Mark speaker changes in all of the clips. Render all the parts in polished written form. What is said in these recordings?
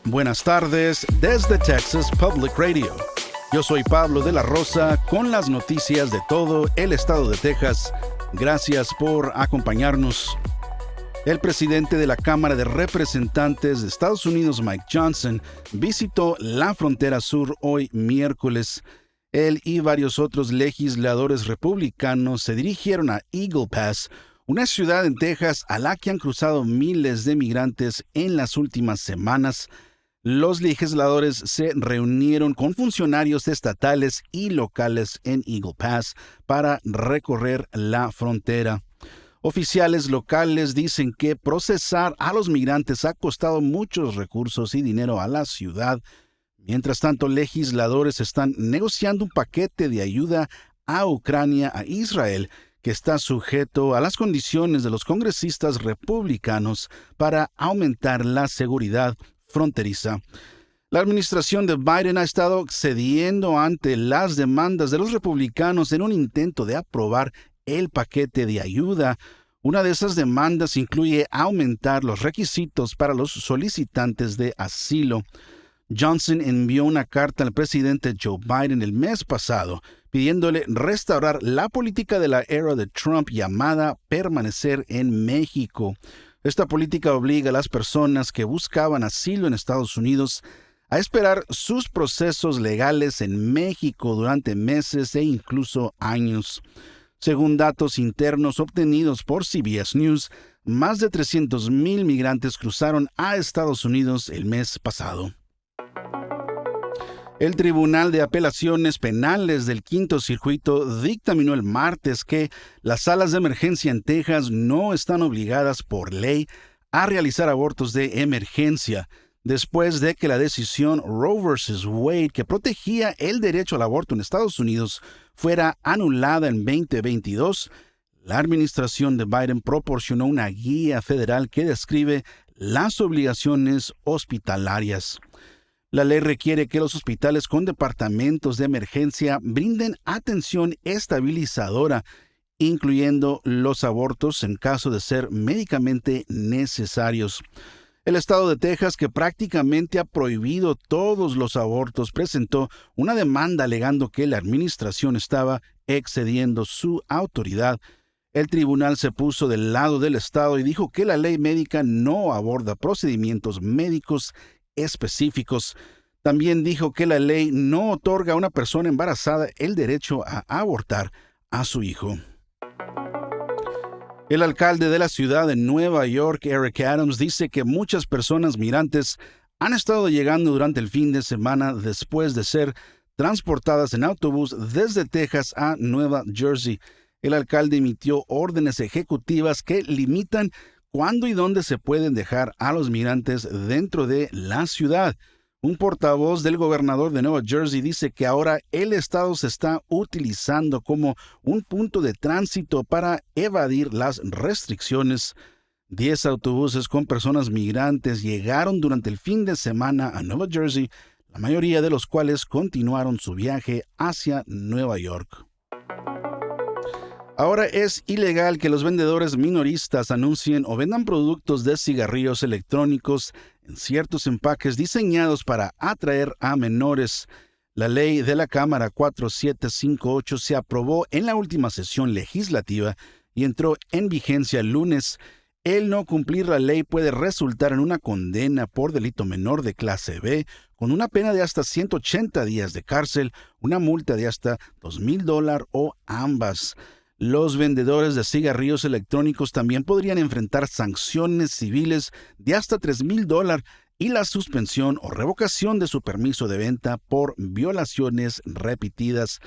Speaker 1: Buenas tardes desde Texas Public Radio. Yo soy Pablo de la Rosa con las noticias de todo el estado de Texas. Gracias por acompañarnos. El presidente de la Cámara de Representantes de Estados Unidos, Mike Johnson, visitó la frontera sur hoy miércoles. Él y varios otros legisladores republicanos se dirigieron a Eagle Pass, una ciudad en Texas a la que han cruzado miles de migrantes en las últimas semanas. Los legisladores se reunieron con funcionarios estatales y locales en Eagle Pass para recorrer la frontera. Oficiales locales dicen que procesar a los migrantes ha costado muchos recursos y dinero a la ciudad. Mientras tanto, legisladores están negociando un paquete de ayuda a Ucrania, a Israel, que está sujeto a las condiciones de los congresistas republicanos para aumentar la seguridad fronteriza. La administración de Biden ha estado cediendo ante las demandas de los republicanos en un intento de aprobar el paquete de ayuda. Una de esas demandas incluye aumentar los requisitos para los solicitantes de asilo. Johnson envió una carta al presidente Joe Biden el mes pasado pidiéndole restaurar la política de la era de Trump llamada permanecer en México. Esta política obliga a las personas que buscaban asilo en Estados Unidos a esperar sus procesos legales en México durante meses e incluso años. Según datos internos obtenidos por CBS News, más de 300,000 migrantes cruzaron a Estados Unidos el mes pasado. El Tribunal de Apelaciones Penales del Quinto Circuito dictaminó el martes que las salas de emergencia en Texas no están obligadas por ley a realizar abortos de emergencia, después de que la decisión Roe vs. Wade, que protegía el derecho al aborto en Estados Unidos, fuera anulada en 2022. La administración de Biden proporcionó una guía federal que describe las obligaciones hospitalarias. La ley requiere que los hospitales con departamentos de emergencia brinden atención estabilizadora, incluyendo los abortos en caso de ser médicamente necesarios. El estado de Texas, que prácticamente ha prohibido todos los abortos, presentó una demanda alegando que la administración estaba excediendo su autoridad. El tribunal se puso del lado del estado y dijo que la ley médica no aborda procedimientos médicos específicos. También dijo que la ley no otorga a una persona embarazada el derecho a abortar a su hijo. El alcalde de la ciudad de Nueva York, Eric Adams, dice que muchas personas migrantes han estado llegando durante el fin de semana después de ser transportadas en autobús desde Texas a Nueva Jersey. El alcalde emitió órdenes ejecutivas que limitan cuándo y dónde se pueden dejar a los migrantes dentro de la ciudad. Un portavoz del gobernador de Nueva Jersey dice que ahora el estado se está utilizando como un punto de tránsito para evadir las restricciones. 10 autobuses con personas migrantes llegaron durante el fin de semana a Nueva Jersey, la mayoría de los cuales continuaron su viaje hacia Nueva York. Ahora es ilegal que los vendedores minoristas anuncien o vendan productos de cigarrillos electrónicos en ciertos empaques diseñados para atraer a menores. La ley de la Cámara 4758 se aprobó en la última sesión legislativa y entró en vigencia el lunes. El no cumplir la ley puede resultar en una condena por delito menor de clase B, con una pena de hasta 180 días de cárcel, una multa de hasta $2,000 o ambas. Los vendedores de cigarrillos electrónicos también podrían enfrentar sanciones civiles de hasta $3,000 y la suspensión o revocación de su permiso de venta por violaciones repetidas.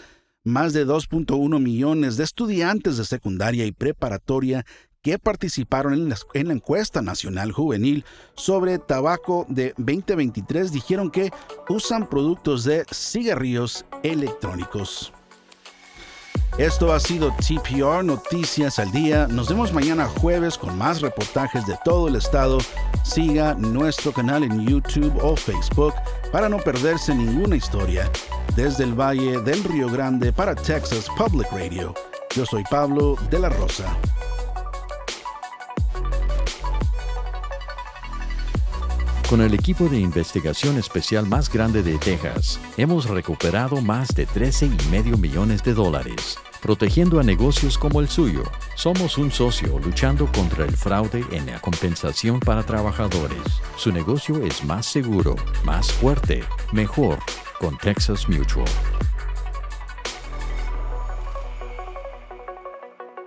Speaker 1: Más de 2.1 millones de estudiantes de secundaria y preparatoria que participaron en la encuesta nacional juvenil sobre tabaco de 2023 dijeron que usan productos de cigarrillos electrónicos. Esto ha sido TPR Noticias al Día. Nos vemos mañana jueves con más reportajes de todo el estado. Siga nuestro canal en YouTube o Facebook para no perderse ninguna historia. Desde el Valle del Río Grande para Texas Public Radio, yo soy Pablo de la Rosa.
Speaker 2: Con el equipo de investigación especial más grande de Texas, hemos recuperado más de $13.5 millones, protegiendo a negocios como el suyo. Somos un socio luchando contra el fraude en la compensación para trabajadores. Su negocio es más seguro, más fuerte, mejor con Texas Mutual.